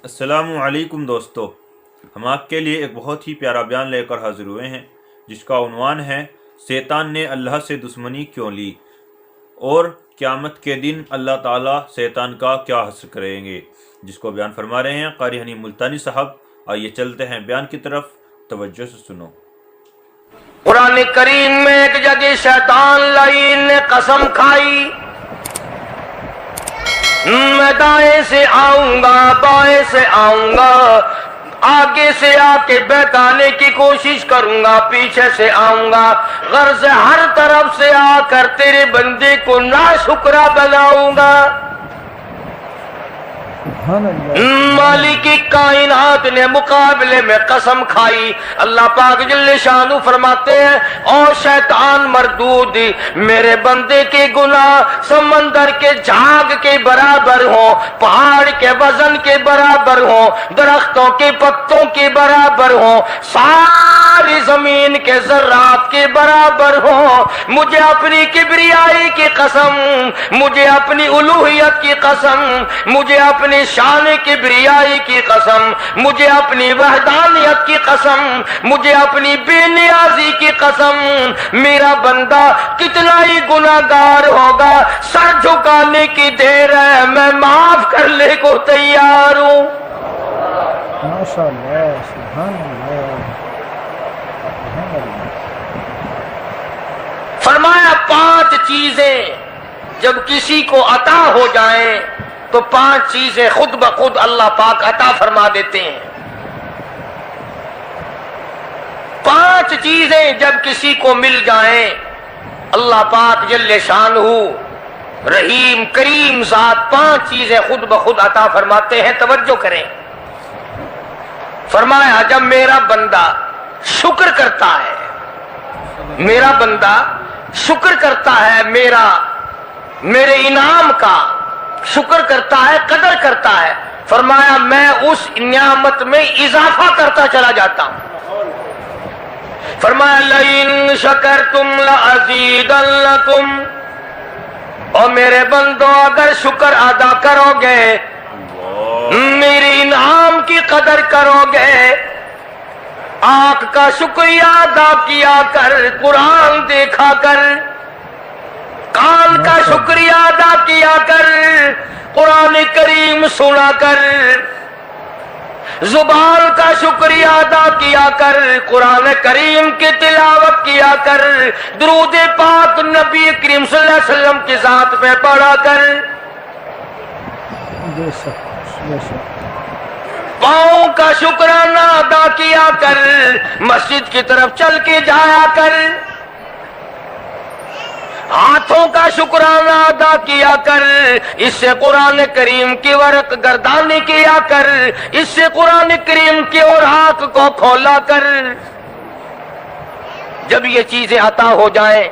السلام علیکم دوستو، ہم آپ کے لیے ایک بہت ہی پیارا بیان لے کر حاضر ہوئے ہیں جس کا عنوان ہے شیطان نے اللہ سے دشمنی کیوں لی اور قیامت کے دن اللہ تعالیٰ شیطان کا کیا حشر کریں گے، جس کو بیان فرما رہے ہیں قاری حنیف ملتانی صاحب۔ آئیے چلتے ہیں بیان کی طرف، توجہ سے سنو۔ قرآن کریم میں ایک جگہ شیطان لعین نے قسم کھائی، میں دائیں سے آؤں گا، بائیں سے آؤں گا، آگے سے آ کے بہکانے کی کوشش کروں گا، پیچھے سے آؤں گا، غرض ہر طرف سے آ کر تیرے بندے کو ناشکرا بناؤں گا۔ مالک کائنات نے مقابلے میں قسم کھائی۔ اللہ پاک جل شانہ فرماتے ہیں، او شیطان مردود، میرے بندے کے گناہ سمندر کے جھاگ کے برابر ہوں، پہاڑ کے وزن کے برابر ہوں، درختوں کے پتوں کے برابر ہوں، ساری زمین کے ذرات کے برابر ہوں، مجھے اپنی کبریائی کی قسم، مجھے اپنی الوہیت کی قسم، مجھے اپنی شان کبریائی کی قسم، مجھے اپنی وحدانیت کی قسم، مجھے اپنی بے نیازی کی قسم، میرا بندہ کتنا ہی گناہگار ہوگا، سر جھکانے کی دیر ہے، میں معاف کرنے کو تیار ہوں۔ ماشاءاللہ، سبحان اللہ۔ فرمایا 5 چیزیں جب کسی کو عطا ہو جائیں تو 5 چیزیں خود بخود اللہ پاک عطا فرما دیتے ہیں۔ 5 چیزیں جب کسی کو مل جائیں اللہ پاک جل شانہ رحیم کریم ذات 5 چیزیں خود بخود عطا فرماتے ہیں۔ توجہ کریں، فرمایا جب میرا بندہ شکر کرتا ہے، میرا بندہ شکر کرتا ہے، میرے انعام کا شکر کرتا ہے، قدر کرتا ہے، فرمایا میں اس نعمت میں اضافہ کرتا چلا جاتا ہوں۔ فرمایا لئن شکرتم لأزیدنکم، اور میرے بندوں اگر شکر ادا کرو گے، میرے انعام کی قدر کرو گے، آنکھ کا شکریہ ادا کیا کر، قرآن دیکھا کر، کان کا شکریہ ادا کیا کر، قرآن کریم سنا کر، زبان کا شکریہ ادا کیا کر، قرآن کریم کی تلاوت کیا کر، درود پاک نبی کریم صلی اللہ علیہ وسلم کی ذات پہ پڑھا کر، پاؤں کا شکرانہ ادا کیا کر، مسجد کی طرف چل کے جایا کر، ہاتھوں کا شکرانہ ادا کیا کر، اس سے قرآن کریم کی ورق گردانی کیا کر، اس سے قرآن کریم کی اوراق کو کھولا کر۔ جب یہ چیزیں عطا ہو جائیں،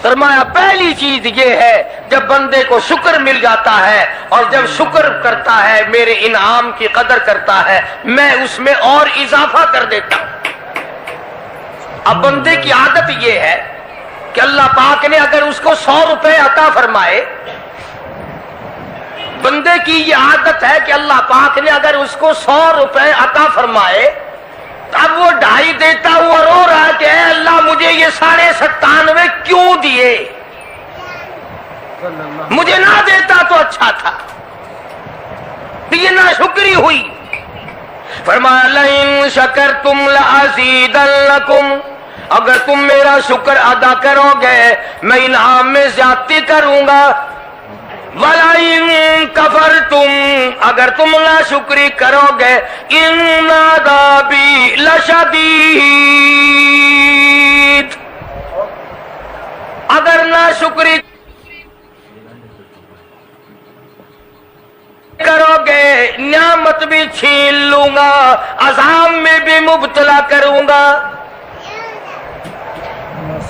فرمایا پہلی چیز یہ ہے جب بندے کو شکر مل جاتا ہے اور جب شکر کرتا ہے، میرے انعام کی قدر کرتا ہے، میں اس میں اور اضافہ کر دیتا ہوں۔ اب بندے کی عادت یہ ہے کہ اللہ پاک نے اگر اس کو 100 روپے عطا فرمائے، بندے کی یہ عادت ہے کہ اللہ پاک نے اگر اس کو 100 روپے عطا فرمائے، اب وہ 2.5 دیتا ہوا رو رہا ہے کہ اے اللہ مجھے یہ 97.5 کیوں دیے، مجھے نہ دیتا تو اچھا تھا، یہ ناشکری ہوئی۔ فرمایا لئن شکرتم لأزیدنکم، اگر تم میرا شکر ادا کرو گے میں انعام میں زیادتی کروں گا، وَلَئِن كَفَرْتُمْ، اگر تم ناشکری کرو گے إِنَّ عَذَابِي لَشَدِيدٌ، اگر ناشکری کرو گے نعمت بھی چھین لوں گا، عذاب میں بھی مبتلا کروں گا۔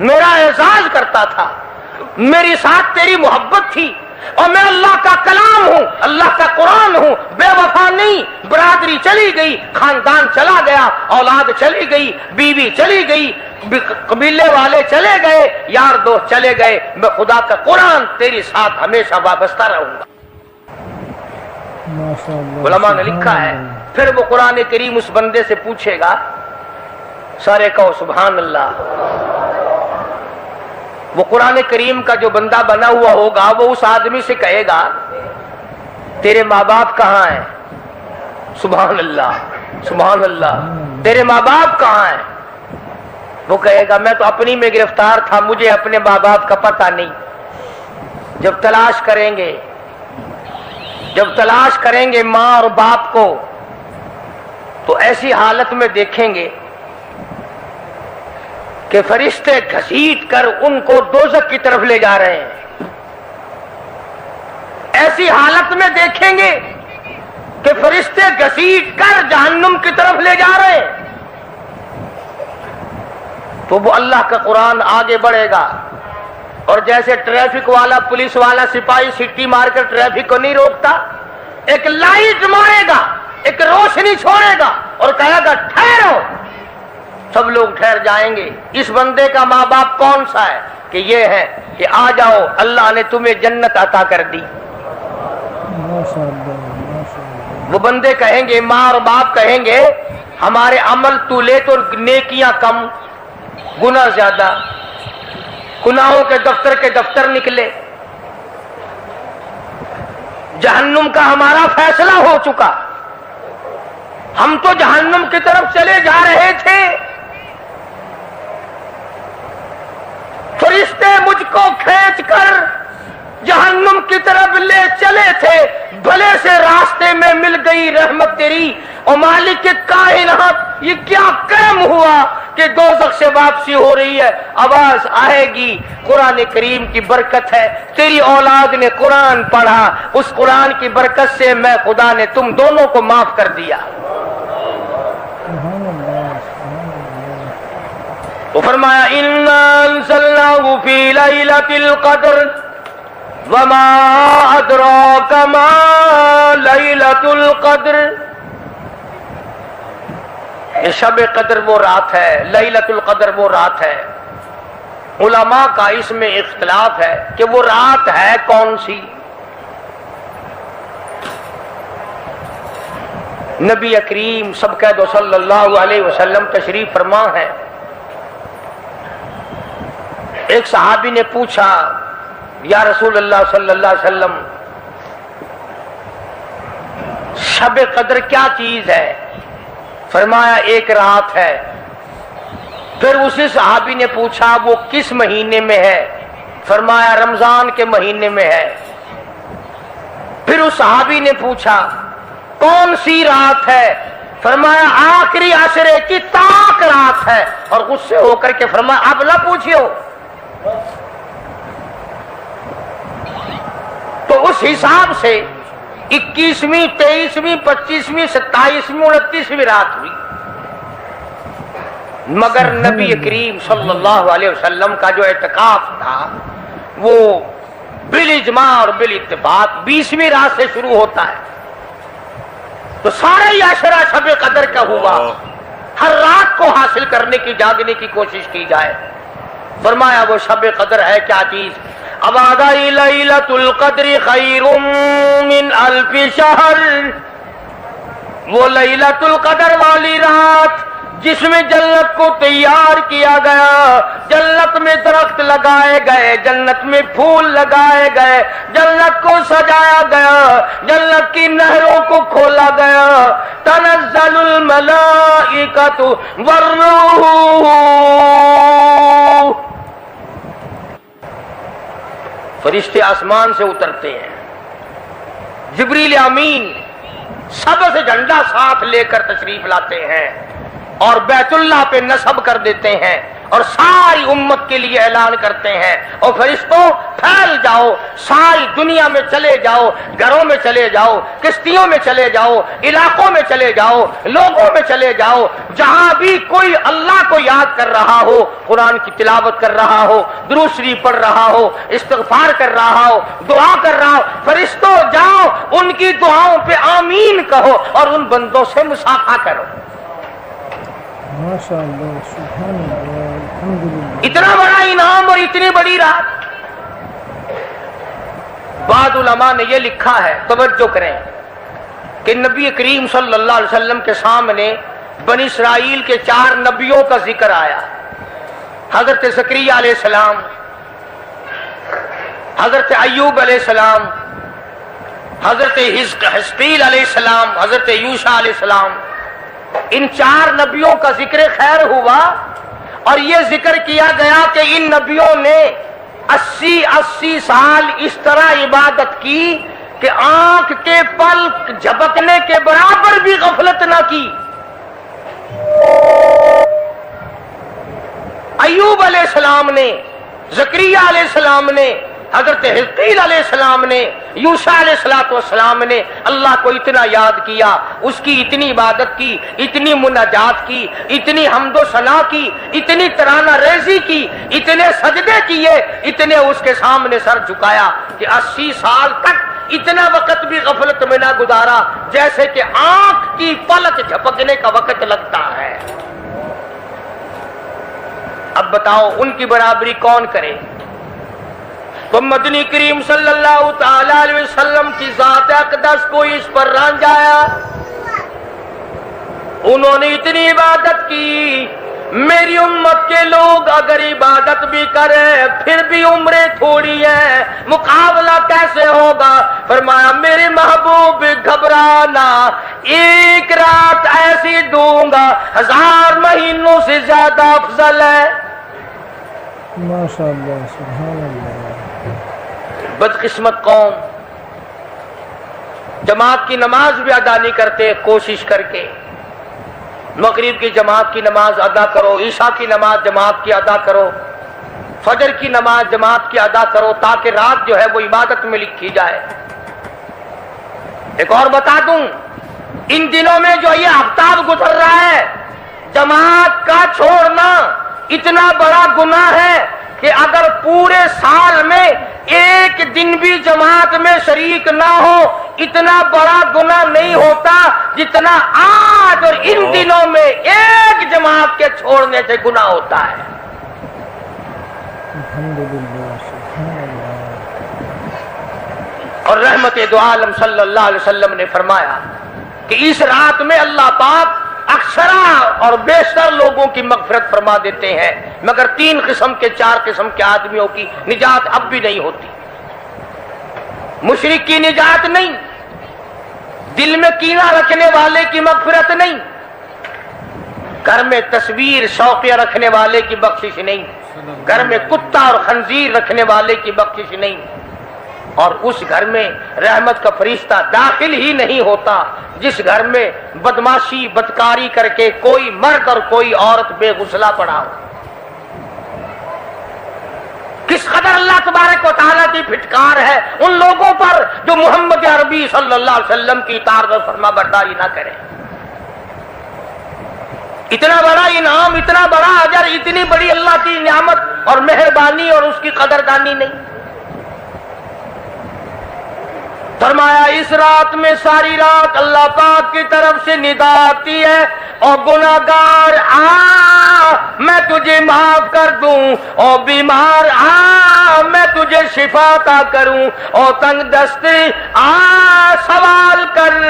میرا اعزاز کرتا تھا، میری ساتھ تیری محبت تھی، اور میں اللہ کا کلام ہوں، اللہ کا قرآن ہوں، بے وفا نہیں۔ برادری چلی گئی، خاندان چلا گیا، اولاد چلی گئی، بیوی چلی گئی، قبیلے والے چلے گئے، یار دوست چلے گئے، میں خدا کا قرآن تیری ساتھ ہمیشہ وابستہ رہوں گا۔ ماشاءاللہ، علماء نے لکھا ہے پھر وہ قرآن کریم اس بندے سے پوچھے گا، سارے کہو سبحان اللہ۔ وہ قرآن کریم کا جو بندہ بنا ہوا ہوگا وہ اس آدمی سے کہے گا تیرے ماں باپ کہاں ہیں؟ سبحان اللہ سبحان اللہ، تیرے ماں باپ کہاں ہیں؟ وہ کہے گا میں تو اپنی میں گرفتار تھا، مجھے اپنے ماں باپ کا پتہ نہیں۔ جب تلاش کریں گے ماں اور باپ کو تو ایسی حالت میں دیکھیں گے کہ فرشتے گھسیٹ کر ان کو دوزخ کی طرف لے جا رہے ہیں۔ ایسی حالت میں دیکھیں گے کہ فرشتے گھسیٹ کر جہنم کی طرف لے جا رہے ہیں، تو وہ اللہ کا قرآن آگے بڑھے گا، اور جیسے ٹریفک والا، پولیس والا، سپاہی سٹی مار کر ٹریفک کو نہیں روکتا، ایک لائٹ مارے گا، ایک روشنی چھوڑے گا اور کہے گا ٹھہرو، سب لوگ ٹھہر جائیں گے۔ اس بندے کا ماں باپ کون سا ہے؟ کہ یہ ہے کہ آ جاؤ، اللہ نے تمہیں جنت عطا کر دی۔ ماشاءاللہ، ماشاءاللہ۔ وہ بندے کہیں گے، ماں اور باپ کہیں گے ہمارے عمل تو لے تو نیکیاں کم، گناہ زیادہ، گناہوں کے دفتر نکلے، جہنم کا ہمارا فیصلہ ہو چکا، ہم تو جہنم کی طرف چلے جا رہے تھے، فرشتے مجھ کو کھینچ کر جہنم کی طرف لے چلے تھے، بھلے سے راستے میں مل گئی رحمت تیری، اور مالک کائنات یہ کیا کرم ہوا کہ دوزخ سے واپسی ہو رہی ہے، آواز آئے گی۔ قرآن کریم کی برکت ہے، تیری اولاد نے قرآن پڑھا، اس قرآن کی برکت سے میں خدا نے تم دونوں کو معاف کر دیا۔ سبحان اللہ، سبحان اللہ۔ وہ فرمایا اِنَّا أَنزَلْنَاهُ فِي لَيْلَةِ الْقَدْرِ وَمَا أَدْرَاكَ مَا لَيْلَةُ الْقَدْرِ۔ یہ شب قدر وہ رات ہے، لیلۃ القدر وہ رات ہے۔ علماء کا اس میں اختلاف ہے کہ وہ رات ہے کون سی۔ نبی کریم سب کہہ دو صلی اللہ علیہ وسلم تشریف فرما ہے۔ ایک صحابی نے پوچھا یا رسول اللہ صلی اللہ علیہ وسلم شب قدر کیا چیز ہے؟ فرمایا ایک رات ہے۔ پھر اسی صحابی نے پوچھا وہ کس مہینے میں ہے؟ فرمایا رمضان کے مہینے میں ہے۔ پھر اس صحابی نے پوچھا کون سی رات ہے؟ فرمایا آخری عشرے کی طاق رات ہے، اور غصے ہو کر کے فرمایا اب نہ پوچھو۔ تو اس حساب سے 21ویں 23ویں 25ویں 27ویں 29ویں رات ہوئی، مگر نبی کریم صلی اللہ علیہ وسلم کا جو اعتکاف تھا وہ بالاجماع اور بالاتفاق 20ویں رات سے شروع ہوتا ہے، تو سارا ہی عشرہ شب قدر کا ہوا۔ ہر رات کو حاصل کرنے کی، جاگنے کی کوشش کی جائے۔ فرمایا وہ شب قدر ہے کیا چیز؟ ابادی لیلۃ القدر خیر من الف شہر، وہ لیلۃ القدر والی رات جس میں جنت کو تیار کیا گیا، جنت میں درخت لگائے گئے، جنت میں پھول لگائے گئے، جنت کو سجایا گیا، جنت کی نہروں کو کھولا گیا، تنزل الملائکۃ والروح، فرشتے آسمان سے اترتے ہیں، جبریل امین سب سے جھنڈا ساتھ لے کر تشریف لاتے ہیں اور بیت اللہ پہ نصب کر دیتے ہیں، اور ساری امت کے لیے اعلان کرتے ہیں، اور فرشتوں پھیل جاؤ، ساری دنیا میں چلے جاؤ، گھروں میں چلے جاؤ، کشتیوں میں چلے جاؤ، علاقوں میں چلے جاؤ، لوگوں میں چلے جاؤ، جہاں بھی کوئی اللہ کو یاد کر رہا ہو، قرآن کی تلاوت کر رہا ہو، درود شریف پڑھ رہا ہو، استغفار کر رہا ہو، دعا کر رہا ہو، فرشتوں جاؤ ان کی دعاؤں پہ آمین کہو اور ان بندوں سے مصافحہ کرو۔ ماشاء اللہ، سبحان اللہ، الحمدللہ۔ اتنا بڑا انعام اور اتنی بڑی رات۔ بعض علماء نے یہ لکھا ہے، توجہ کریں، کہ نبی کریم صلی اللہ علیہ وسلم کے سامنے بنی اسرائیل کے 4 نبیوں کا ذکر آیا۔ حضرت زکریا علیہ السلام، حضرت ایوب علیہ السلام، حضرت حزقیل علیہ السلام، حضرت یوشع علیہ السلام، ان 4 نبیوں کا ذکر خیر ہوا اور یہ ذکر کیا گیا کہ ان نبیوں نے 80 سال اس طرح عبادت کی کہ آنکھ کے پلک جھپکنے کے برابر بھی غفلت نہ کی۔ ایوب علیہ السلام نے، زکریا علیہ السلام نے، حضرت حزقیل علیہ السلام نے، یوشع علیہ السلام نے اللہ کو اتنا یاد کیا، اس کی اتنی عبادت کی، اتنی مناجات کی، اتنی حمد و ثنا کی، اتنی ترانہ ریزی کی، اتنے سجدے کیے، اتنے اس کے سامنے سر جھکایا کہ 80 سال تک اتنا وقت بھی غفلت میں نہ گزارا جیسے کہ آنکھ کی پلک جھپکنے کا وقت لگتا ہے۔ اب بتاؤ ان کی برابری کون کرے؟ تو مدنی کریم صلی اللہ تعالی علیہ وسلم کی ذات اقدس کو اس پر رانجایا۔ انہوں نے اتنی عبادت کی، میری امت کے لوگ اگر عبادت بھی کریں پھر بھی عمریں تھوڑی ہیں، مقابلہ کیسے ہوگا؟ فرمایا میرے محبوب گھبرانا، ایک رات ایسی دوں گا 1000 مہینوں سے زیادہ افضل ہے۔ ماشاء اللہ، سبحان اللہ۔ بدقسمت قوم جماعت کی نماز بھی ادا نہیں کرتے، کوشش کر کے مغرب کی جماعت کی نماز ادا کرو، عشاء کی نماز جماعت کی ادا کرو، فجر کی نماز جماعت کی ادا کرو تاکہ رات جو ہے وہ عبادت میں لکھی جائے۔ ایک اور بتا دوں، ان دنوں میں جو یہ ہفتہ گزر رہا ہے، جماعت کا چھوڑنا اتنا بڑا گناہ ہے کہ اگر پورے سال میں ایک دن بھی جماعت میں شریک نہ ہو اتنا بڑا گناہ نہیں ہوتا جتنا آج اور ان دنوں میں ایک جماعت کے چھوڑنے سے گناہ ہوتا ہے۔ الحمدللہ، سبحان اللہ۔ اور رحمت دو عالم صلی اللہ علیہ وسلم نے فرمایا کہ اس رات میں اللہ پاک اکثرا اور بیشتر لوگوں کی مغفرت فرما دیتے ہیں، مگر 3 قسم کے 4 قسم کے آدمیوں کی نجات اب بھی نہیں ہوتی۔ مشرک کی نجات نہیں، دل میں کینہ رکھنے والے کی مغفرت نہیں، گھر میں تصویر شوقیہ رکھنے والے کی بخشش نہیں، گھر میں کتا اور خنزیر رکھنے والے کی بخشش نہیں، اور اس گھر میں رحمت کا فرشتہ داخل ہی نہیں ہوتا جس گھر میں بدماشی بدکاری کر کے کوئی مرد اور کوئی عورت بے غسلہ پڑا ہو۔ کس قدر اللہ تبارک و تعالیٰ کی پھٹکار ہے ان لوگوں پر جو محمد عربی صلی اللہ علیہ وسلم کی اطاعت اور فرما برداری نہ کریں۔ اتنا بڑا انعام، اتنا بڑا اجر، اتنی بڑی اللہ کی نعمت اور مہربانی اور اس کی قدردانی نہیں۔ فرمایا اس رات میں ساری رات اللہ پاک کی طرف سے ندا آتی ہے، اور گناہگار آ میں تجھے معاف کر دوں، اور بیمار آ میں تجھے شفا عطا کروں، اور تنگ دستی آ سوال کر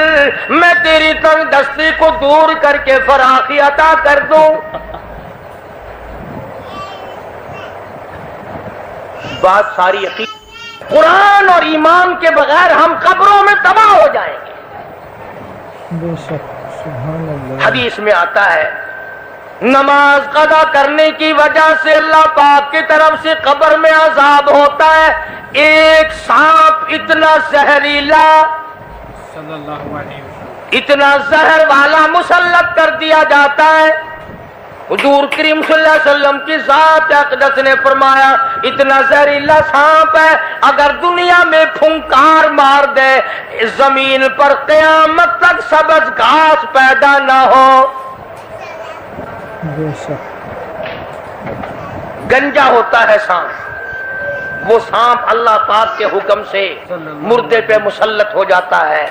میں تیری تنگ دستی کو دور کر کے فراخی عطا کر دوں۔ بات ساری یقین، قرآن اور ایمان کے بغیر ہم قبروں میں تباہ ہو جائیں گے۔ بے شک، سبحان اللہ۔ حدیث میں آتا ہے نماز قضا کرنے کی وجہ سے اللہ پاک کی طرف سے قبر میں عذاب ہوتا ہے، ایک سانپ اتنا زہریلا، اتنا زہر والا مسلط کر دیا جاتا ہے، حضور کریم صلی اللہ علیہ وسلم کی ذات اقدس نے فرمایا اتنا زہریلا سانپ ہے اگر دنیا میں پھنکار مار دے زمین پر قیامت تک سبز گھاس پیدا نہ ہو. بے شک. گنجا ہوتا ہے سانپ. وہ سانپ اللہ پاک کے حکم سے مردے پہ مسلط ہو جاتا ہے.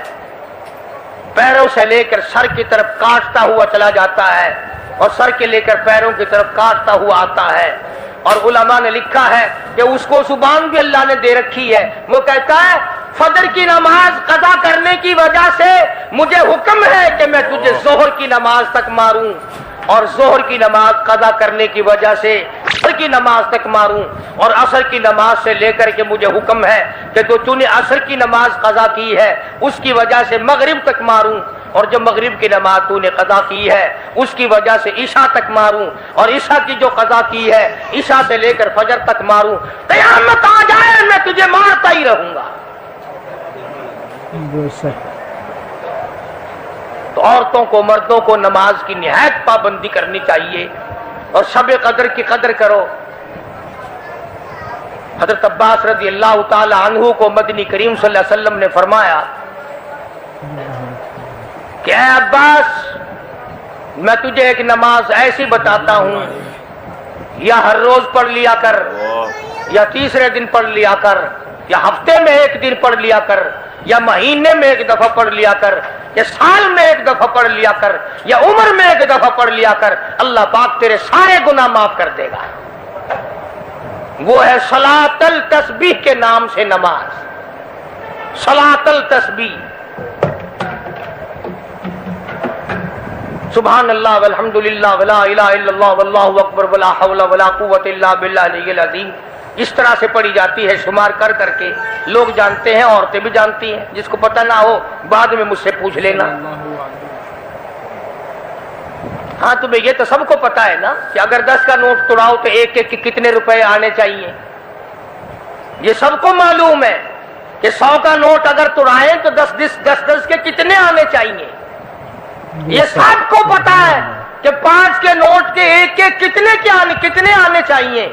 پیروں سے لے کر سر کی طرف کاٹتا ہوا چلا جاتا ہے اور سر کے لے کر پیروں کی طرف کاٹتا ہوا آتا ہے. اور علماء نے لکھا ہے کہ اس کو زبان بھی اللہ نے دے رکھی ہے. وہ کہتا ہے فجر کی نماز قضا کرنے کی وجہ سے مجھے حکم ہے کہ میں تجھے ظہر کی نماز تک ماروں اور ظہر کی نماز قضا کرنے کی وجہ سے عصر کی نماز تک ماروں اور عصر کی نماز سے لے کر کے مجھے حکم ہے کہ تو نے عصر کی نماز قضا کی ہے اس کی وجہ سے مغرب تک ماروں اور جب مغرب کی نماز تو نے قضا کی ہے اس کی وجہ سے عشاء تک ماروں اور عشاء کی جو قضا کی ہے عشاء سے لے کر فجر تک ماروں. قیامت آ جائے میں تجھے مارتا ہی رہوں گا. بے شک. تو عورتوں کو مردوں کو نماز کی نہایت پابندی کرنی چاہیے اور شب قدر کی قدر کرو. حضرت عباس رضی اللہ تعالی عنہ کو مدنی کریم صلی اللہ علیہ وسلم نے فرمایا کہ اے عباس میں تجھے ایک نماز ایسی بتاتا ہوں یا ہر روز پڑھ لیا کر یا تیسرے دن پڑھ لیا کر یا ہفتے میں ایک دن پڑھ لیا کر یا مہینے میں ایک دفعہ پڑھ لیا کر یا سال میں ایک دفعہ پڑھ لیا کر یا عمر میں ایک دفعہ پڑھ لیا کر اللہ پاک تیرے سارے گناہ معاف کر دے گا. وہ ہے صلاۃ التسبیح کے نام سے نماز. صلاۃ التسبیح. سبحان اللہ والحمد للہ ولا الہ الا اللہ واللہ اکبر ولا حول ولا قوت الا باللہ العلی العظیم. اس طرح سے پڑھی جاتی ہے شمار کر کر کے. لوگ جانتے ہیں عورتیں بھی جانتی ہیں. جس کو پتہ نہ ہو بعد میں مجھ سے پوچھ لینا. ہاں تمہیں یہ تو سب کو پتا ہے نا کہ اگر 10 کا نوٹ توڑاؤ تو ایک ایک کے کتنے روپے آنے چاہیے. یہ سب کو معلوم ہے کہ 100 کا نوٹ اگر توڑائیں تو 10 کے کتنے آنے چاہیے. یہ سب کو پتا ہے کہ 5 کے نوٹ کے ایک ایک کتنے آنے چاہیے.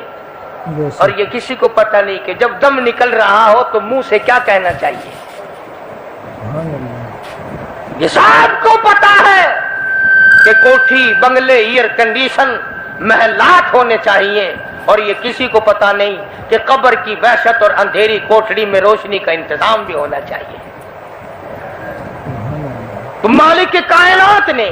اور یہ کسی کو پتہ نہیں کہ جب دم نکل رہا ہو تو منہ سے کیا کہنا چاہیے. یہ سب کو پتا ہے کہ کوٹھی بنگلے ایئر کنڈیشن محلات ہونے چاہیے اور یہ کسی کو پتا نہیں کہ قبر کی وحشت اور اندھیری کوٹڑی میں روشنی کا انتظام بھی ہونا چاہیے. تو مالک کائنات نے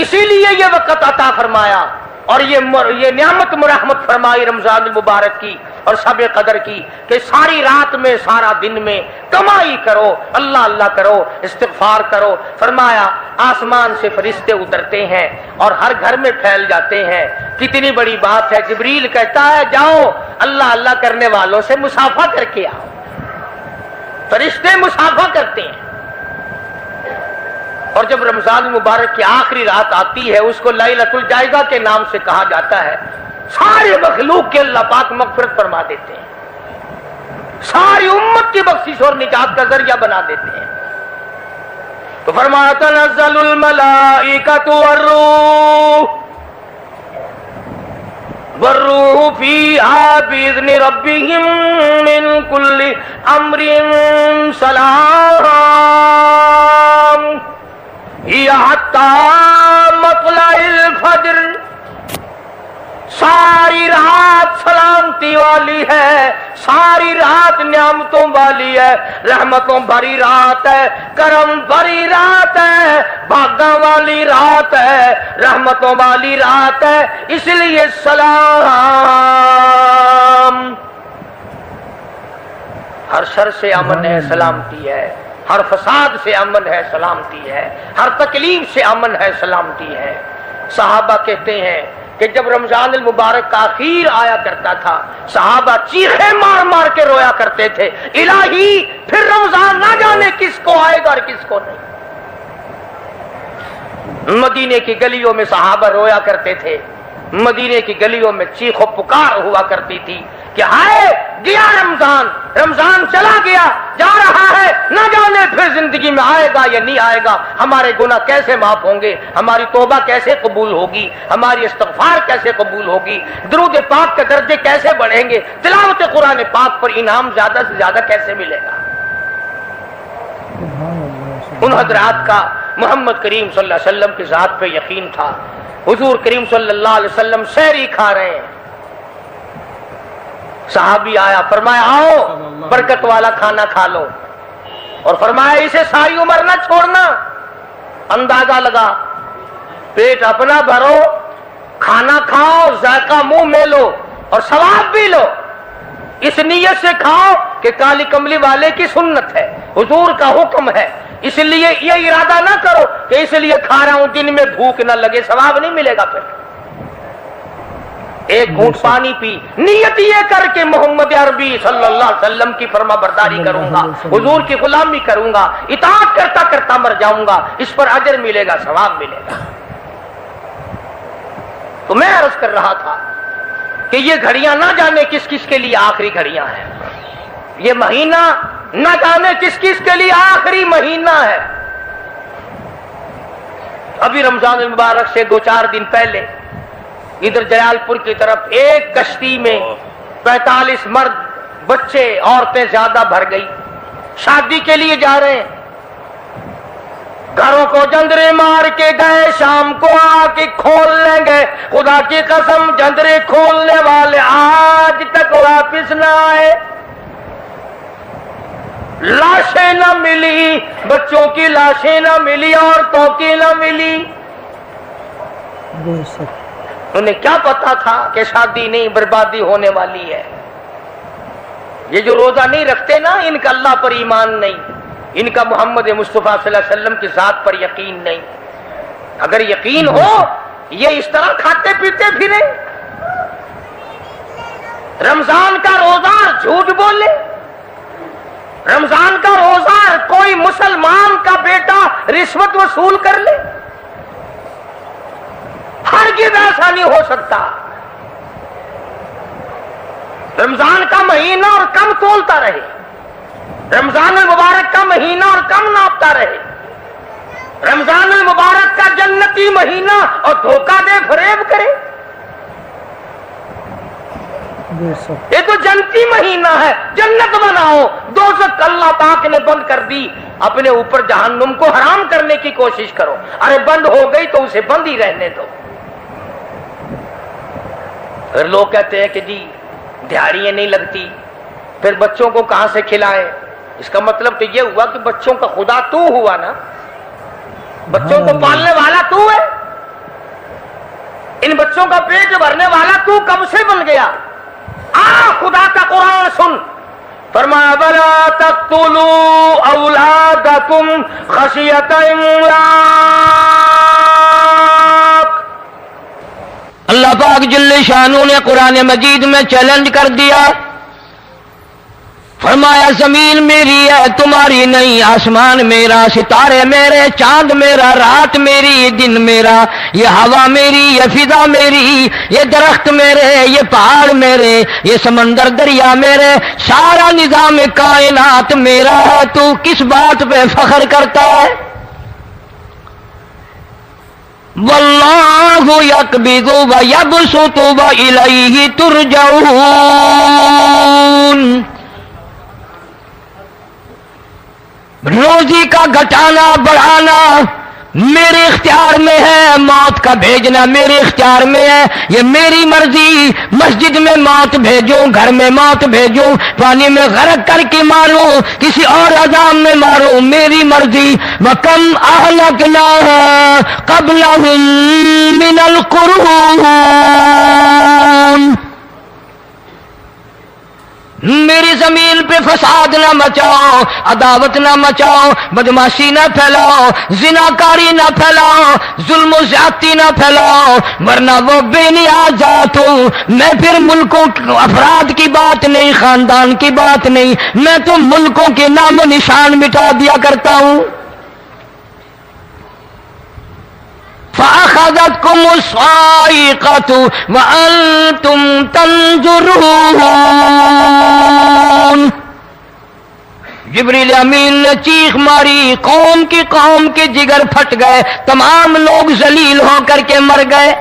اسی لیے یہ وقت عطا فرمایا اور یہ نعمت مرحمت فرمائی رمضان المبارک کی اور شب قدر کی کہ ساری رات میں سارا دن میں کمائی کرو, اللہ اللہ کرو, استغفار کرو. فرمایا آسمان سے فرشتے اترتے ہیں اور ہر گھر میں پھیل جاتے ہیں. کتنی بڑی بات ہے. جبریل کہتا ہے جاؤ اللہ اللہ کرنے والوں سے مصافحہ کر کے آؤ. فرشتے مصافحہ کرتے ہیں. اور جب رمضان المبارک کی آخری رات آتی ہے اس کو لیلۃ الجائزہ کے نام سے کہا جاتا ہے. سارے مخلوق کے اللہ پاک مغفرت فرما دیتے ہیں, ساری امت کی بخشش اور نجات کا ذریعہ بنا دیتے ہیں. تو فرمایا تنزل الملائکۃ والروح فیہا بإذن ربہم من کل امر سلام حتی مطلع الفجر. ساری رات سلامتی والی ہے, ساری رات نعمتوں والی ہے, رحمتوں بھری رات ہے, کرم بھری رات ہے, بھاگا والی رات ہے, رحمتوں والی رات ہے. اس لیے سلام. ہر شر سے امن ہے, سلامتی ہے. ہر فساد سے امن ہے, سلامتی ہے. ہر تکلیف سے امن ہے, سلامتی ہے. صحابہ کہتے ہیں کہ جب رمضان المبارک کا اخیر آیا کرتا تھا صحابہ چیخیں مار مار کے رویا کرتے تھے, الہی پھر رمضان نہ جانے کس کو آئے گا اور کس کو نہیں. مدینے کی گلیوں میں صحابہ رویا کرتے تھے, مدینے کی گلیوں میں چیخ و پکار ہوا کرتی تھی کہ ہائے گیا رمضان، رمضان چلا گیا، جا رہا ہے، نہ جانے پھر زندگی میں آئے گا یا نہیں آئے گا، ہمارے گناہ کیسے معاف ہوں گے، ہماری توبہ کیسے قبول ہوگی، ہماری استغفار کیسے قبول ہوگی، درود پاک کے درجے کیسے بڑھیں گے، تلاوت قرآن پاک پر انعام زیادہ سے زیادہ کیسے ملے گا۔ ان حضرات کا محمد کریم صلی اللہ علیہ وسلم کی ذات پہ یقین تھا۔ حضور کریم صلی اللہ علیہ وسلم سحری کھا رہے ہیں، صحابی آیا، فرمایا آؤ برکت والا کھانا کھا لو، اور فرمایا اسے ساری عمر نہ چھوڑنا۔ اندازہ لگا، پیٹ اپنا بھرو، کھانا کھاؤ، ذائقہ منہ میں لو اور ثواب بھی لو، اس نیت سے کھاؤ کہ کالی کملی والے کی سنت ہے، حضور کا حکم ہے، اس لیے یہ ارادہ نہ کرو کہ اس لیے کھا رہا ہوں دن میں بھوک نہ لگے، ثواب نہیں ملے گا۔ پھر ایک گھونٹ پانی پی، نیت یہ کر کے محمد عربی صلی اللہ علیہ وسلم کی فرما برداری کروں گا، حضور کی غلامی کروں گا، اطاعت کرتا کرتا مر جاؤں گا، اس پر اجر ملے گا، ثواب ملے گا۔ تو میں عرض کر رہا تھا کہ یہ گھڑیاں نہ جانے کس کس کے لیے آخری گھڑیاں ہیں، یہ مہینہ نہ جانے کس کس کے لیے آخری مہینہ ہے۔ ابھی رمضان المبارک سے 2-4 دن پہلے ادھر جلال پور کی طرف ایک کشتی میں 45 مرد، بچے، عورتیں زیادہ بھر گئی، شادی کے لیے جا رہے ہیں، گھروں کو جندرے مار کے گئے، شام کو آ کے کھول لیں گے، خدا کی قسم جندرے کھولنے والے آج تک واپس نہ آئے، لاشیں نہ ملی، بچوں کی لاشیں نہ ملی، عورتوں کی نہ ملی۔ انہیں کیا پتا تھا کہ شادی نہیں، بربادی ہونے والی ہے۔ یہ جو روزہ نہیں رکھتے نا، ان کا اللہ پر ایمان نہیں، ان کا محمد مصطفیٰ صلی اللہ علیہ وسلم کی ذات پر یقین نہیں۔ اگر یقین ہو یہ اس طرح کھاتے پیتے پھرے، رمضان کا روزہ جھوٹ بولے، رمضان کا روزہ کوئی مسلمان کا بیٹا رشوت وصول کر لے، ہرگز ایسا نہیں ہو سکتا۔ رمضان کا مہینہ اور کم تولتا رہے، رمضان المبارک کا مہینہ اور کم ناپتا رہے، رمضان المبارک کا جنتی مہینہ اور دھوکہ دے فریب کرے، یہ تو جنتی مہینہ ہے، جنت بناؤ، دوزخ اللہ پاک نے بند کر دی، اپنے اوپر جہنم کو حرام کرنے کی کوشش کرو، ارے بند ہو گئی تو اسے بند ہی رہنے دو۔ اگر لوگ کہتے ہیں کہ جی دیہڑیاں نہیں لگتی، پھر بچوں کو کہاں سے کھلائیں، اس کا مطلب تو یہ ہوا کہ بچوں کا خدا تو ہوا نا، بچوں کو پالنے والا تو ہے، ان بچوں کا پیٹ بھرنے والا تو کب سے بن گیا؟ خدا کا قرآن سن، فرمایا وَلَا تَقْتُلُوا أَوْلَادَكُمْ خَشْيَةَ إِمْلَاقٍ۔ اللہ پاک جل شانہ نے قرآن مجید میں چیلنج کر دیا، فرمایا زمین میری ہے تمہاری نہیں، آسمان میرا، ستارے میرے، چاند میرا، رات میری، دن میرا، یہ ہوا میری، یہ فضا میری، یہ درخت میرے، یہ پہاڑ میرے، یہ سمندر دریا میرے، سارا نظام کائنات میرا ہے، تو کس بات پہ فخر کرتا ہے؟ واللہ یقبض ویبسط وإلیہ ترجعون۔ روزی کا گھٹانا بڑھانا میرے اختیار میں ہے، موت کا بھیجنا میرے اختیار میں ہے، یہ میری مرضی، مسجد میں موت بھیجوں، گھر میں موت بھیجوں، پانی میں غرق کر کے ماروں، کسی اور عذاب میں ماروں، میری مرضی۔ وَكَمْ أَهْلَكْنَا قَبْلَهُمْ مِنَ الْقُرُونِ۔ میری زمین پہ فساد نہ مچاؤ، عداوت نہ مچاؤ، بدماشی نہ پھیلاؤ، زناکاری نہ پھیلاؤ، ظلم و زیادتی نہ پھیلاؤ، ورنہ وہ بے نیاز ذات ہوں۔ میں پھر ملکوں افراد کی بات نہیں، خاندان کی بات نہیں، میں تو ملکوں کے نام و نشان مٹا دیا کرتا ہوں۔ فَأَخَذَتْكُمُ الصَّاعِقَةُ وَأَنْتُمْ تَنْظُرُونَ۔ جبریل امین نے چیخ ماری، قوم کے جگر پھٹ گئے، تمام لوگ ذلیل ہو کر کے مر گئے۔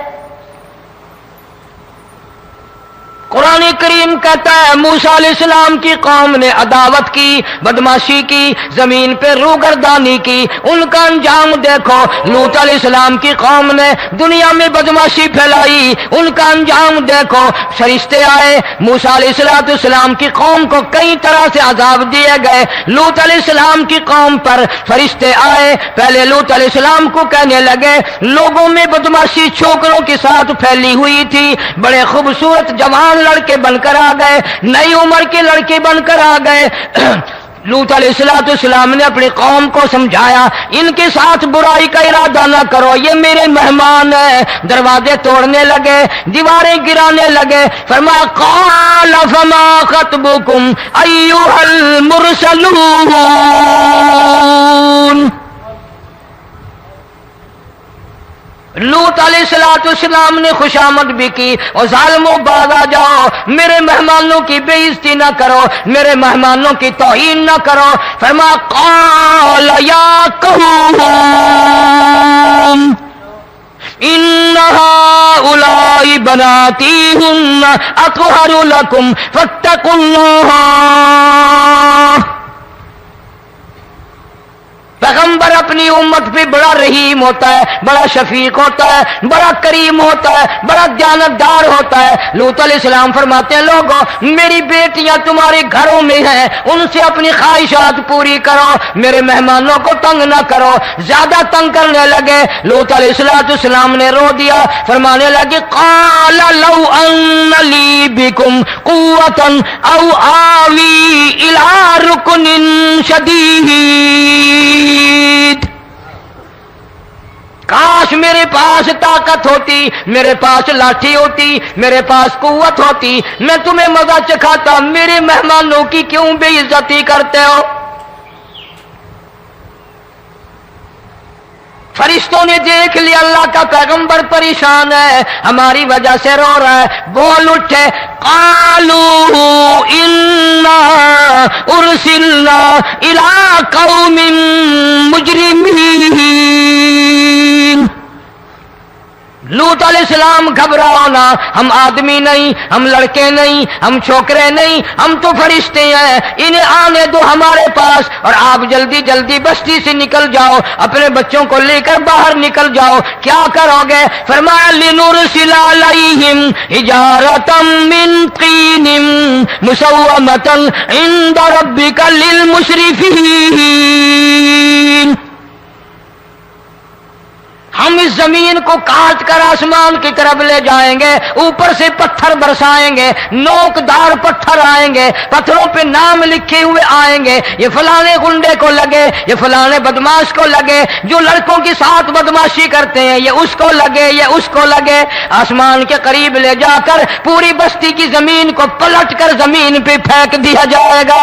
قرآن کریم کہتا ہے موسیٰ علیہ السلام کی قوم نے عداوت کی، بدماشی کی، زمین پہ روگردانی کی، ان کا انجام دیکھو۔ لوط علیہ السلام کی قوم نے دنیا میں بدماشی پھیلائی، ان کا انجام دیکھو۔ فرشتے آئے، موسیٰ علیہ السلام کی قوم کو کئی طرح سے عذاب دیے گئے۔ لوط علیہ السلام کی قوم پر فرشتے آئے، پہلے لوط علیہ السلام کو کہنے لگے لوگوں میں بدماشی چھوکروں کے ساتھ پھیلی ہوئی تھی، بڑے خوبصورت جوان لڑکے بن کر آ گئے، نئی عمر کے لڑکے بن کر آ گئے۔ لوط علیہ السلام نے اپنی قوم کو سمجھایا ان کے ساتھ برائی کا ارادہ نہ کرو، یہ میرے مہمان ہیں۔ دروازے توڑنے لگے، دیواریں گرانے لگے۔ فرمایا قال فما خطبكم ایھا المرسلون۔ لوط علیہ السلام نے خوشامد بھی کی، اور ظالموں باز آ جاؤ، میرے مہمانوں کی بے عزتی نہ کرو، میرے مہمانوں کی توہین نہ کرو۔ فرمایا قال یا قوم ان هؤلاء بناتی هن اطہر لکم فاتقوا اللہ۔ پیغمبر اپنی امت پہ بڑا رحیم ہوتا ہے، بڑا شفیق ہوتا ہے، بڑا کریم ہوتا ہے، بڑا دیانتدار ہوتا ہے۔ لوط علیہ السلام فرماتے ہیں لوگوں میری بیٹیاں تمہارے گھروں میں ہیں، ان سے اپنی خواہشات پوری کرو، میرے مہمانوں کو تنگ نہ کرو۔ زیادہ تنگ کرنے لگے، لوط علیہ السلام نے رو دیا، فرمانے لگے قال لو ان لی بکم قوة او آوی الی رکن شدید۔ کاش میرے پاس طاقت ہوتی، میرے پاس لاٹھی ہوتی، میرے پاس قوت ہوتی، میں تمہیں مزہ چکھاتا۔ میرے مہمانوں کی کیوں بے عزتی کرتے ہو؟ فرشتوں نے دیکھ لیا اللہ کا پیغمبر پریشان ہے، ہماری وجہ سے رو رہا ہے، بول اٹھے قالوا انا ارسلنا الی قوم مجرمین۔ لوط علیہ السلام گھبراؤ نہ، ہم آدمی نہیں، ہم لڑکے نہیں، ہم چھوکرے نہیں، ہم تو فرشتے ہیں، انہیں آنے دو ہمارے پاس، اور آپ جلدی جلدی بستی سے نکل جاؤ، اپنے بچوں کو لے کر باہر نکل جاؤ۔ کیا کرو گے؟ فرمایا لنرسل علیہم حجارۃ من طین مسومۃ عند ربک للمسرفین۔ ہم اس زمین کو کاٹ کر آسمان کی طرف لے جائیں گے، اوپر سے پتھر برسائیں گے، نوکدار پتھر آئیں گے، پتھروں پہ نام لکھے ہوئے آئیں گے، یہ فلانے گنڈے کو لگے، یہ فلانے بدماش کو لگے، جو لڑکوں کے ساتھ بدماشی کرتے ہیں یہ اس کو لگے، یہ اس کو لگے۔ آسمان کے قریب لے جا کر پوری بستی کی زمین کو پلٹ کر زمین پہ پھینک دیا جائے گا۔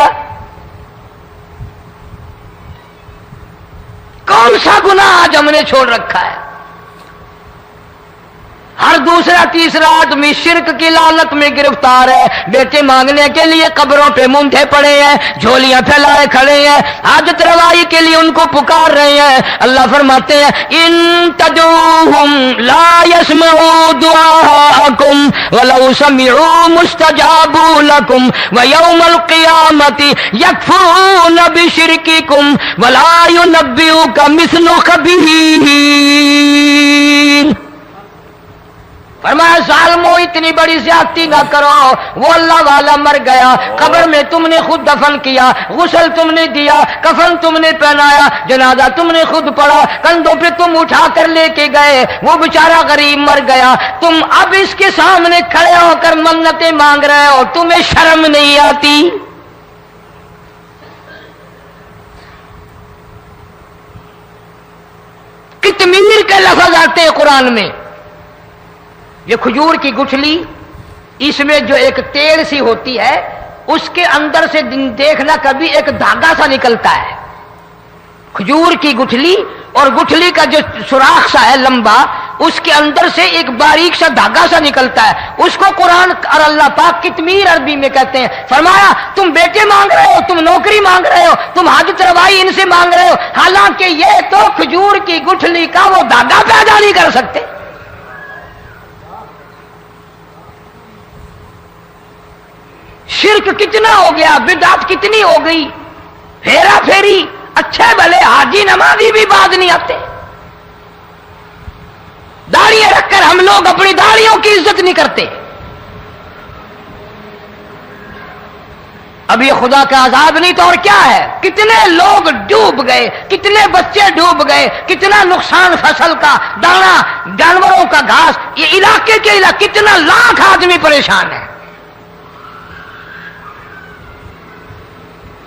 کون سا گناہ آج ہم نے چھوڑ رکھا ہے؟ ہر دوسرا تیسرا آدمی شرک کی لعنت میں گرفتار ہے، بیٹے مانگنے کے لیے قبروں پہ مونڈھے پڑے ہیں، جھولیاں پھیلائے کھڑے ہیں، حاجت روائی کے لیے ان کو پکار رہے ہیں۔ اللہ فرماتے ہیں ان تدعوہم لا يسمعوا دعاءکم ولو سمعوا مستجابوا لکم ویوم القیامت یکفرون بشرککم ولا ینبئک مثل خبیر۔ فرمایا ظالموں اتنی بڑی زیادتی نہ کرو، وہ اللہ والا مر گیا، قبر میں تم نے خود دفن کیا، غسل تم نے دیا، کفن تم نے پہنایا، جنازہ تم نے خود پڑھا، کندھوں پہ تم اٹھا کر لے کے گئے، وہ بیچارہ غریب مر گیا، تم اب اس کے سامنے کھڑے ہو کر منتیں مانگ رہے ہو، تمہیں شرم نہیں آتی؟ کتمیر کے لفظ آتے ہیں قرآن میں۔ یہ کھجور کی گٹھلی، اس میں جو ایک تیل سی ہوتی ہے، اس کے اندر سے دیکھنا کبھی ایک دھاگا سا نکلتا ہے۔ کھجور کی گٹھلی، اور گٹھلی کا جو سوراخ سا ہے لمبا، اس کے اندر سے ایک باریک سا دھاگا سا نکلتا ہے، اس کو قرآن اور اللہ پاک کتمیر عربی میں کہتے ہیں۔ فرمایا تم بیٹے مانگ رہے ہو، تم نوکری مانگ رہے ہو، تم حاجت روائی ان سے مانگ رہے ہو، حالانکہ یہ تو کھجور کی گٹھلی کا وہ دھاگا پیدا نہیں کر سکتے۔ شرک کتنا ہو گیا، بدعت کتنی ہو گئی، ہیرا پھیری، اچھے بھلے حاجی نمازی بھی باز نہیں آتے۔ داڑیاں رکھ کر ہم لوگ اپنی داڑیوں کی عزت نہیں کرتے۔ اب یہ خدا کا عذاب نہیں تو اور کیا ہے؟ کتنے لوگ ڈوب گئے، کتنے بچے ڈوب گئے، کتنا نقصان فصل کا، دانا، جانوروں کا گھاس، یہ علاقے کے علاقے کتنا لاکھ آدمی پریشان ہے۔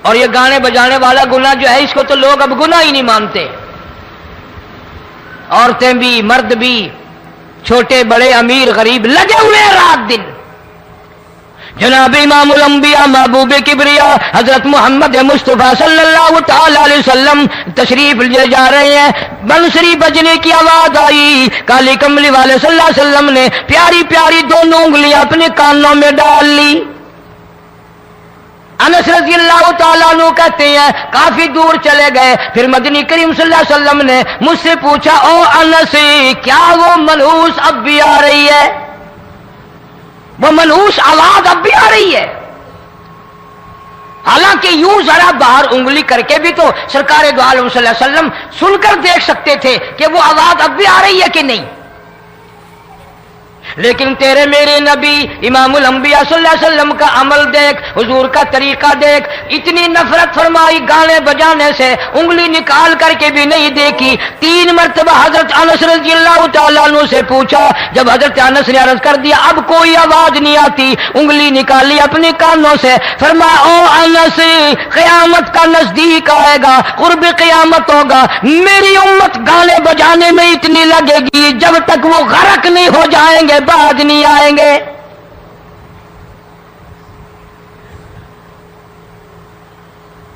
اور یہ گانے بجانے والا گناہ جو ہے اس کو تو لوگ اب گناہ ہی نہیں مانتے، عورتیں بھی مرد بھی، چھوٹے بڑے امیر غریب لگے ہوئے ہیں رات دن۔ جناب امام الانبیاء محبوب کبریا حضرت محمد مصطفیٰ صلی اللہ تعالی علیہ وسلم تشریف لے جا رہے ہیں، بنسری بجنے کی آواز آئی، کالی کملی والے صلی اللہ علیہ وسلم نے پیاری پیاری دونوں انگلیاں اپنے کانوں میں ڈال لی۔ انس رضی اللہ تعالیٰ عنہ کہتے ہیں کافی دور چلے گئے، پھر مدنی کریم صلی اللہ علیہ وسلم نے مجھ سے پوچھا، او انس کیا وہ منحوس اب بھی آ رہی ہے؟ وہ منحوس آواز اب بھی آ رہی ہے؟ حالانکہ یوں ذرا باہر انگلی کر کے بھی تو سرکار دو عالم صلی اللہ علیہ وسلم سن کر دیکھ سکتے تھے کہ وہ آواز اب بھی آ رہی ہے کہ نہیں، لیکن تیرے میرے نبی امام الانبیاء صلی اللہ علیہ وسلم کا عمل دیکھ، حضور کا طریقہ دیکھ، اتنی نفرت فرمائی گانے بجانے سے، انگلی نکال کر کے بھی نہیں دیکھی۔ 3 مرتبہ حضرت انس رضی اللہ تعالیٰ عنہ سے پوچھا، جب حضرت انس نے عرض کر دیا اب کوئی آواز نہیں آتی، انگلی نکالی اپنے کانوں سے، فرمایا او انس قیامت کا نزدیک آئے گا، قرب قیامت ہوگا، میری امت گانے بجانے میں اتنی لگے گی جب تک وہ غرق نہیں ہو جائیں گے بعد نہیں آئیں گے۔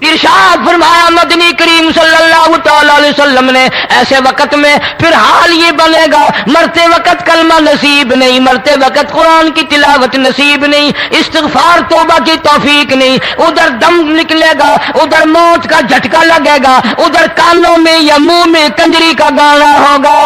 ارشاد فرمایا مدنی کریم صلی اللہ تعالی علیہ وسلم نے ایسے وقت میں پھر حال یہ بنے گا، مرتے وقت کلمہ نصیب نہیں، مرتے وقت قرآن کی تلاوت نصیب نہیں، استغفار توبہ کی توفیق نہیں، ادھر دم نکلے گا، ادھر موت کا جھٹکا لگے گا، ادھر کانوں میں یا منہ میں کنجری کا گانا ہوگا۔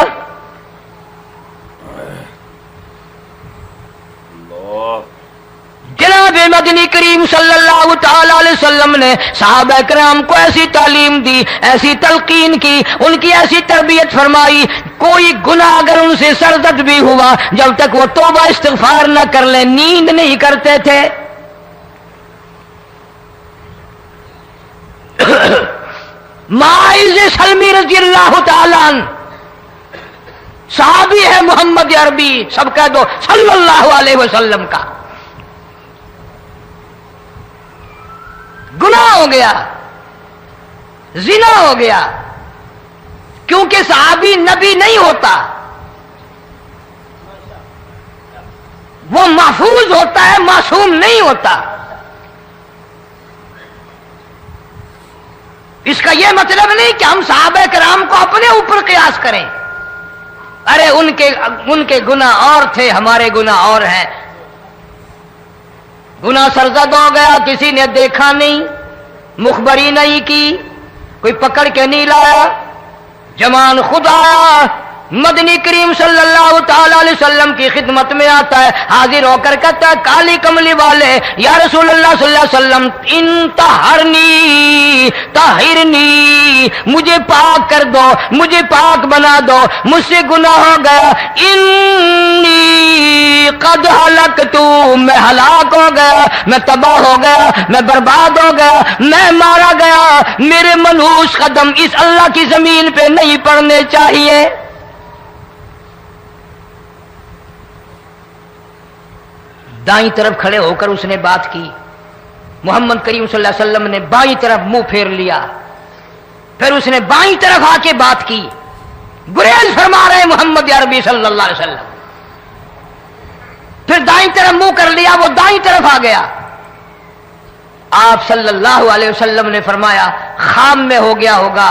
جناب مدنی کریم صلی اللہ تعالی علیہ وسلم نے صحابہ کرام کو ایسی تعلیم دی، ایسی تلقین کی، ان کی ایسی تربیت فرمائی، کوئی گناہ اگر ان سے سرزد بھی ہوا جب تک وہ توبہ استغفار نہ کر لیں نیند نہیں کرتے تھے۔ معاذ سلمی رضی اللہ تعالیٰ عنہ صحابی ہے محمد عربی، سب کہہ دو صلی اللہ علیہ وسلم کا، گناہ ہو گیا، زنا ہو گیا، کیونکہ صحابی نبی نہیں ہوتا، وہ محفوظ ہوتا ہے، معصوم نہیں ہوتا۔ اس کا یہ مطلب نہیں کہ ہم صحابہ کرام کو اپنے اوپر قیاس کریں، ارے ان کے گناہ اور تھے، ہمارے گناہ اور ہیں۔ گناہ سرزد ہو گیا، کسی نے دیکھا نہیں، مخبری نہیں کی، کوئی پکڑ کے نہیں لایا، جمان خود آیا، مدنی کریم صلی اللہ تعالی علیہ وسلم کی خدمت میں آتا ہے، حاضر ہو کر کہتا ہے کالی کملی والے یا رسول اللہ صلی اللہ علیہ وسلم انتہرنی طہرنی، مجھے پاک کر دو، مجھے پاک بنا دو، مجھ سے گناہ ہو گیا، انی قد ہلکت، میں ہلاک ہو گیا، میں تباہ ہو گیا، میں برباد ہو گیا، میں مارا گیا، میرے منحوس قدم اس اللہ کی زمین پہ نہیں پڑنے چاہیے۔ دائیں طرف کھڑے ہو کر اس نے بات کی، محمد کریم صلی اللہ علیہ وسلم نے بائیں طرف منہ پھیر لیا، پھر اس نے بائیں طرف آ کے بات کی، گریز فرما رہے محمد عربی صلی اللہ علیہ وسلم، پھر دائیں طرف منہ کر لیا، وہ دائیں طرف آ گیا، آپ صلی اللہ علیہ وسلم نے فرمایا خام میں ہو گیا ہوگا،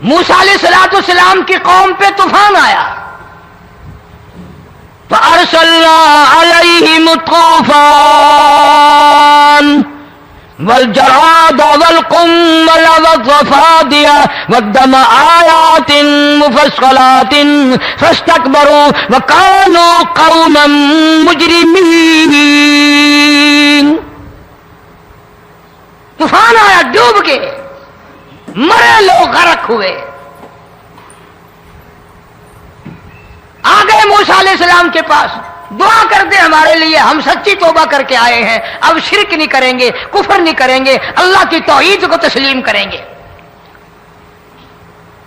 موسیٰ علیہ السلام کی قوم پہ طوفان آیا، فَأَرْسَلْنَا عَلَيْهِمُ الطُّوفَانَ وَالْجَرَادَ وَالْقُمَّلَ وَالضَّفَادِعَ وَالدَّمَ آيَاتٍ مُفَصَّلَاتٍ فَاسْتَكْبَرُوا وَكَانُوا قَوْمًا مُجْرِمِينَ۔ طوفان آیا، ڈوب گئے، مرے لوگ، غرق ہوئے۔ آ گئے موسیٰ علیہ السلام کے پاس، دعا کر دے ہمارے لیے، ہم سچی توبہ کر کے آئے ہیں، اب شرک نہیں کریں گے، کفر نہیں کریں گے، اللہ کی توحید کو تسلیم کریں گے۔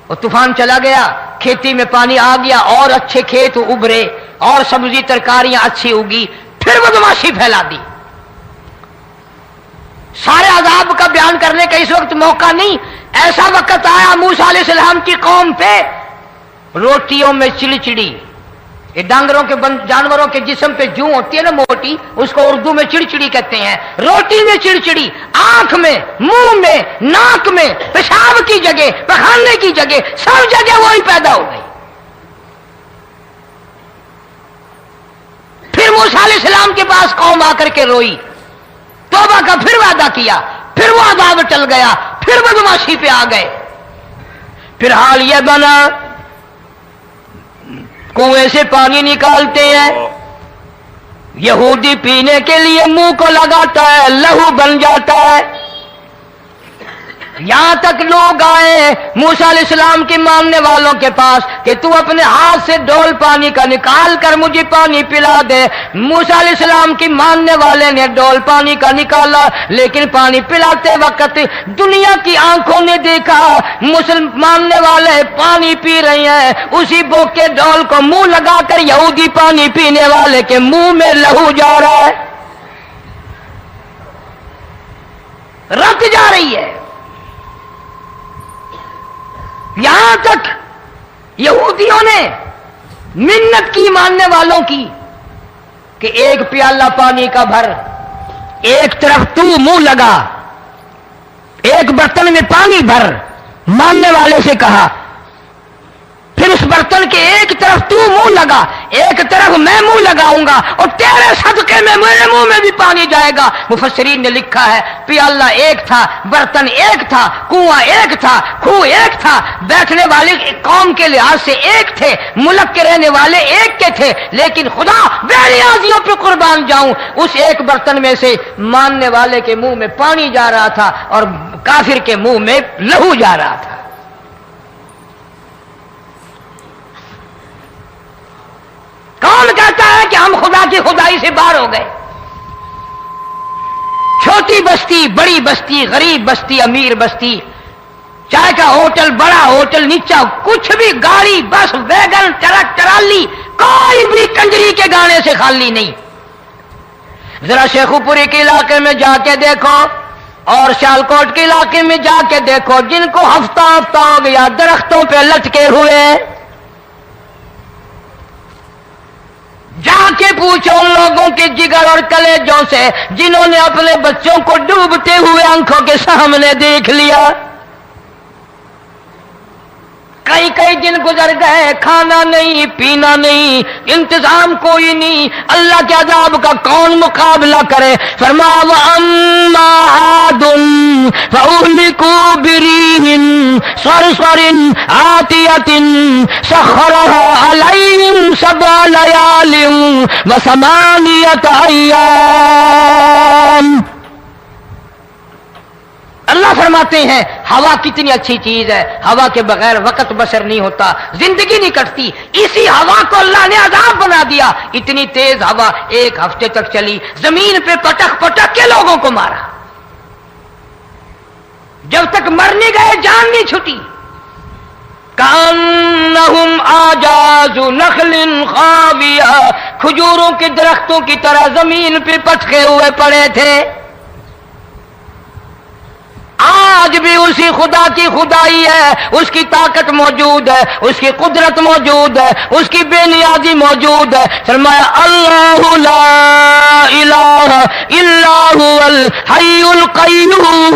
وہ طوفان چلا گیا، کھیتی میں پانی آ گیا، اور اچھے کھیت ابھرے، اور سبزی ترکاریاں اچھی اگی، پھر بدماشی پھیلا دی۔ سارے عذاب کا بیان کرنے کا اس وقت موقع نہیں، ایسا وقت آیا موسیٰ علیہ السلام کی قوم پہ، روٹیوں میں چڑچڑی، یہ ڈانگروں کے جانوروں کے جسم پہ جوں ہوتی ہے نا موٹی، اس کو اردو میں چڑچڑی کہتے ہیں، روٹی میں چڑچڑی، آنکھ میں، منہ میں، ناک میں، پیشاب کی جگہ، پخانے کی جگہ، سب جگہ وہی پیدا ہو گئی۔ پھر موسیٰ علیہ السلام کے پاس قوم آ کر کے روئی، توبہ کا پھر وعدہ کیا، پھر وہ عذاب ٹل گیا، پھر بدماشی پہ آ گئے۔ پھر حال یہ بنا، کنویں سے پانی نکالتے ہیں، یہودی پینے کے لیے منہ کو لگاتا ہے، لہو بن جاتا ہے۔ یہاں تک لوگ آئے موسیٰ علیہ السلام کے ماننے والوں کے پاس کہ تو اپنے ہاتھ سے ڈول پانی کا نکال کر مجھے پانی پلا دے۔ موسیٰ علیہ السلام کی ماننے والے نے ڈول پانی کا نکالا، لیکن پانی پلاتے وقت دنیا کی آنکھوں نے دیکھا ماننے والے پانی پی رہے ہیں، اسی بوک کے ڈول کو منہ لگا کر یہودی پانی پینے والے کے منہ میں لہو جا رہا ہے، رت جا رہی ہے۔ یہاں تک یہودیوں نے منت کی ماننے والوں کی کہ ایک پیالہ پانی کا بھر، ایک طرف تو منہ لگا، ایک برتن میں پانی بھر، ماننے والے سے کہا، پھر اس برتن کے ایک طرف تو منہ لگا، ایک طرف میں منہ لگاؤں گا، اور تیرے صدقے میں میرے منہ میں بھی پانی جائے گا۔ مفسرین نے لکھا ہے پیالہ ایک تھا، برتن ایک تھا، کنواں ایک تھا، کھوہ ایک تھا، بیٹھنے والے قوم کے لحاظ سے ایک تھے، ملک کے رہنے والے ایک کے تھے، لیکن خدا بے نیازیوں پہ قربان جاؤں، اس ایک برتن میں سے ماننے والے کے منہ میں پانی جا رہا تھا اور کافر کے منہ میں لہو جا رہا تھا۔ کون کہتا ہے کہ ہم خدا کی خدائی سے باہر ہو گئے؟ چھوٹی بستی، بڑی بستی، غریب بستی، امیر بستی، چائے کا ہوٹل، بڑا ہوٹل، نیچا کچھ بھی، گاڑی، بس، ویگن، ٹرک، ٹرالی، کوئی بھی کنجری کے گانے سے خالی نہیں۔ ذرا شیخو پوری کے علاقے میں جا کے دیکھو اور سیالکوٹ کے علاقے میں جا کے دیکھو، جن کو ہفتہ ہفتہ ہو گیا درختوں پہ لٹکے ہوئے، جا کے پوچھو ان لوگوں کے جگر اور کلیجوں سے جنہوں نے اپنے بچوں کو ڈوبتے ہوئے آنکھوں کے سامنے دیکھ لیا۔ کئی کئی دن گزر گئے، کھانا نہیں، پینا نہیں، انتظام کوئی نہیں، اللہ کے عذاب کا کون مقابلہ کرے؟ فرمایا وَأَمَّا عَادٌ فَأُهْلِكُوا بِرِيحٍ صَرْصَرٍ عَاتِيَةٍ سَخَّرَهَا عَلَيْهِمْ سَبْعَ لَيَالٍ وَثَمَانِيَةَ أَيَّامٍ۔ اللہ فرماتے ہیں ہوا کتنی اچھی چیز ہے، ہوا کے بغیر وقت بسر نہیں ہوتا، زندگی نہیں کٹتی، اسی ہوا کو اللہ نے عذاب بنا دیا۔ اتنی تیز ہوا ایک ہفتے تک چلی، زمین پہ پٹک پٹک کے لوگوں کو مارا، جب تک مر نہیں گئے جان نہیں چھٹی۔ کأنہم اعجاز نخل خاویہ، کھجوروں کے درختوں کی طرح زمین پہ پٹکے ہوئے پڑے تھے۔ آج بھی اسی خدا کی خدائی ہے، اس کی طاقت موجود ہے، اس کی قدرت موجود ہے، اس کی بے نیازی موجود ہے۔ فرمایا اللہ لا الہ الا هو الحی القیوم۔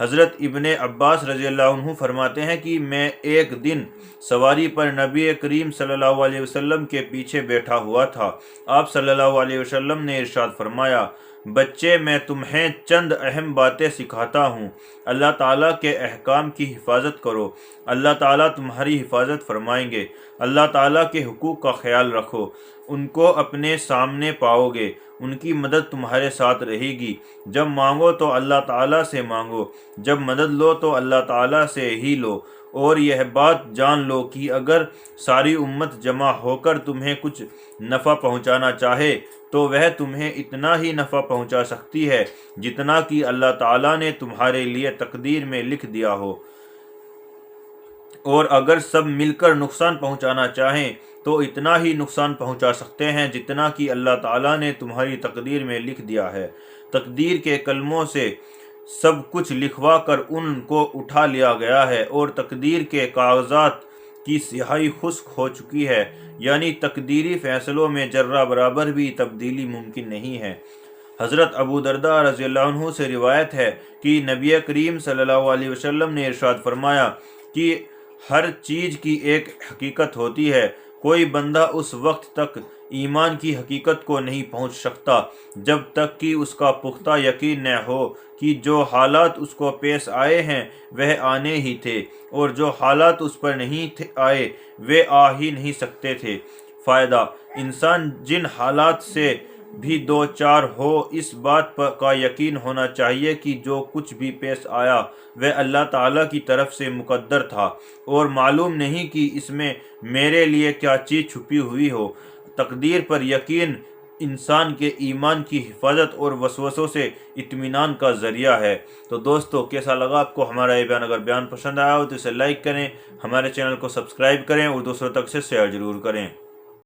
حضرت ابن عباس رضی اللہ عنہ فرماتے ہیں کہ میں ایک دن سواری پر نبی کریم صلی اللہ علیہ وسلم کے پیچھے بیٹھا ہوا تھا۔ آپ صلی اللہ علیہ وسلم نے ارشاد فرمایا، بچے میں تمہیں چند اہم باتیں سکھاتا ہوں، اللہ تعالیٰ کے احکام کی حفاظت کرو، اللہ تعالیٰ تمہاری حفاظت فرمائیں گے۔ اللہ تعالیٰ کے حقوق کا خیال رکھو، ان کو اپنے سامنے پاؤ گے، ان کی مدد تمہارے ساتھ رہے گی۔ جب مانگو تو اللہ تعالیٰ سے مانگو، جب مدد لو تو اللہ تعالیٰ سے ہی لو، اور یہ بات جان لو کہ اگر ساری امت جمع ہو کر تمہیں کچھ نفع پہنچانا چاہے تو وہ تمہیں اتنا ہی نفع پہنچا سکتی ہے جتنا کہ اللہ تعالیٰ نے تمہارے لیے تقدیر میں لکھ دیا ہو، اور اگر سب مل کر نقصان پہنچانا چاہیں تو اتنا ہی نقصان پہنچا سکتے ہیں جتنا کہ اللہ تعالیٰ نے تمہاری تقدیر میں لکھ دیا ہے۔ تقدیر کے کلموں سے سب کچھ لکھوا کر ان کو اٹھا لیا گیا ہے، اور تقدیر کے کاغذات کی سیاہی خشک ہو چکی ہے، یعنی تقدیری فیصلوں میں ذرہ برابر بھی تبدیلی ممکن نہیں ہے۔ حضرت ابو درداء رضی اللہ عنہ سے روایت ہے کہ نبی کریم صلی اللہ علیہ وسلم نے ارشاد فرمایا کہ ہر چیز کی ایک حقیقت ہوتی ہے، کوئی بندہ اس وقت تک ایمان کی حقیقت کو نہیں پہنچ سکتا جب تک کہ اس کا پختہ یقین نہ ہو کہ جو حالات اس کو پیش آئے ہیں وہ آنے ہی تھے، اور جو حالات اس پر نہیں آئے وہ آ ہی نہیں سکتے تھے۔ فائدہ: انسان جن حالات سے بھی دو چار ہو، اس بات کا یقین ہونا چاہیے کہ جو کچھ بھی پیش آیا وہ اللہ تعالیٰ کی طرف سے مقدر تھا، اور معلوم نہیں کہ اس میں میرے لیے کیا چیز چھپی ہوئی ہو۔ تقدیر پر یقین انسان کے ایمان کی حفاظت اور وسوسوں سے اطمینان کا ذریعہ ہے۔ تو دوستو، کیسا لگا آپ کو ہمارا یہ بیان؟ اگر بیان پسند آیا ہو تو اسے لائک کریں، ہمارے چینل کو سبسکرائب کریں اور دوسروں تک سے شیئر ضرور کریں۔